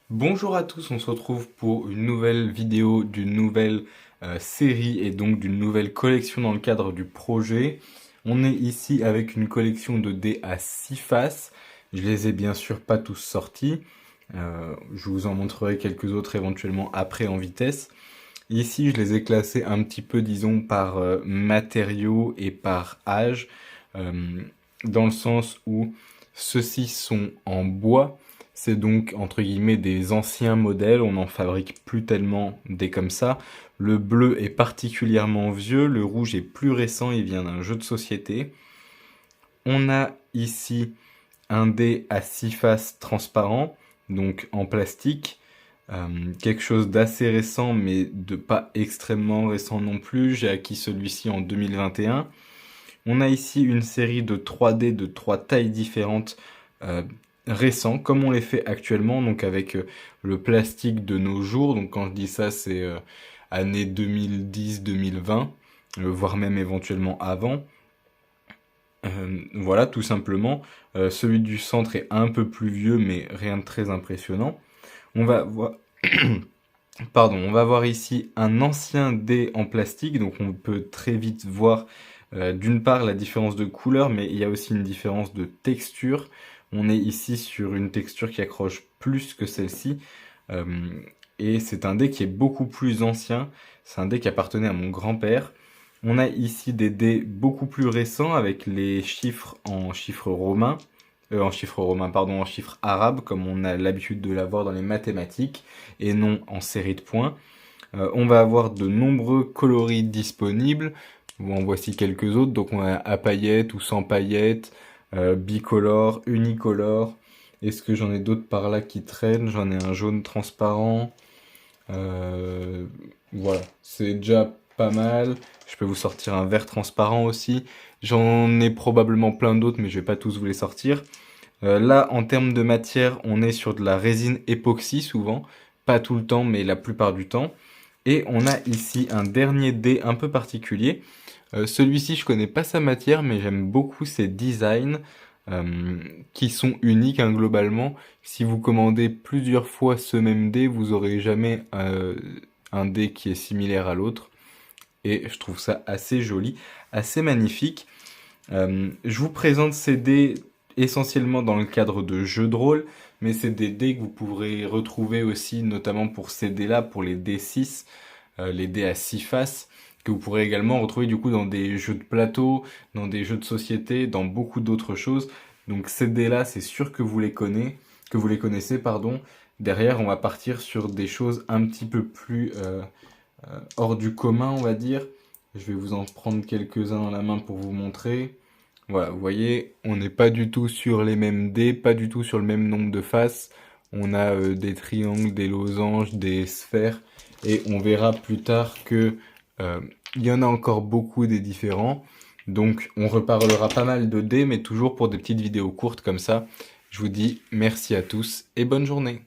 Bonjour à tous, on se retrouve pour une nouvelle vidéo d'une nouvelle série et donc d'une nouvelle collection dans le cadre du projet. On est ici avec une collection de dés à 6 faces. Je les ai bien sûr pas tous sortis. Je vous en montrerai quelques autres éventuellement après en vitesse. Ici, je les ai classés un petit peu, disons, par matériaux et par âge, euh, dans le sens où ceux-ci sont en bois. C'est donc, entre guillemets, des anciens modèles. On n'en fabrique plus tellement des comme ça. Le bleu est particulièrement vieux. Le rouge est plus récent. Il vient d'un jeu de société. On a ici un dé à 6 faces transparent, donc en plastique. Quelque chose d'assez récent, mais de pas extrêmement récent non plus. J'ai acquis celui-ci en 2021. On a ici une série de 3D de 3 tailles différentes euh, récents, comme on les fait actuellement, donc avec le plastique de nos jours. Donc quand je dis ça, c'est années 2010-2020, voire même éventuellement avant. Voilà, tout simplement. Celui du centre est un peu plus vieux, mais rien de très impressionnant. On va voir, pardon, on va voir ici un ancien dé en plastique, donc on peut très vite voir d'une part la différence de couleur, mais il y a aussi une différence de texture. On est ici sur une texture qui accroche plus que celle-ci, euh, et c'est un dé qui est beaucoup plus ancien. C'est un dé qui appartenait à mon grand-père. On a ici des dés beaucoup plus récents avec les chiffres en chiffres romains, en chiffres romains, pardon, en chiffres arabes, comme on a l'habitude de l'avoir dans les mathématiques, et non en série de points. On va avoir de nombreux coloris disponibles. En voici quelques autres. Donc on a à paillettes ou sans paillettes, bicolore, unicolore. Est-ce que j'en ai d'autres par là qui traînent? J'en ai un jaune transparent. Euh, voilà, c'est déjà pas mal. Je peux vous sortir un vert transparent aussi. J'en ai probablement plein d'autres, mais je vais pas tous vous les sortir. Là, en termes de matière, on est sur de la résine époxy souvent. Pas tout le temps, mais la plupart du temps. Et on a ici un dernier dé un peu particulier. Celui-ci, je connais pas sa matière, mais j'aime beaucoup ses designs qui sont uniques hein, globalement. Si vous commandez plusieurs fois ce même dé, vous aurez jamais un dé qui est similaire à l'autre. Et je trouve ça assez joli, assez magnifique. Je vous présente ces dés essentiellement dans le cadre de jeux de rôle, mais c'est des dés que vous pourrez retrouver aussi, notamment pour ces dés-là, pour les D6, les dés à 6 faces, que vous pourrez également retrouver du coup dans des jeux de plateau, dans des jeux de société, dans beaucoup d'autres choses. Donc ces dés-là, c'est sûr que vous les connaissez, pardon. Derrière, on va partir sur des choses un petit peu plus hors du commun, on va dire. Je vais vous en prendre quelques-uns dans la main pour vous montrer. Voilà, vous voyez, on n'est pas du tout sur les mêmes dés, pas du tout sur le même nombre de faces. On a des triangles, des losanges, des sphères, et on verra plus tard que il y en a encore beaucoup des différents. Donc on reparlera pas mal de dés, mais toujours pour des petites vidéos courtes comme ça. Je vous dis merci à tous et bonne journée.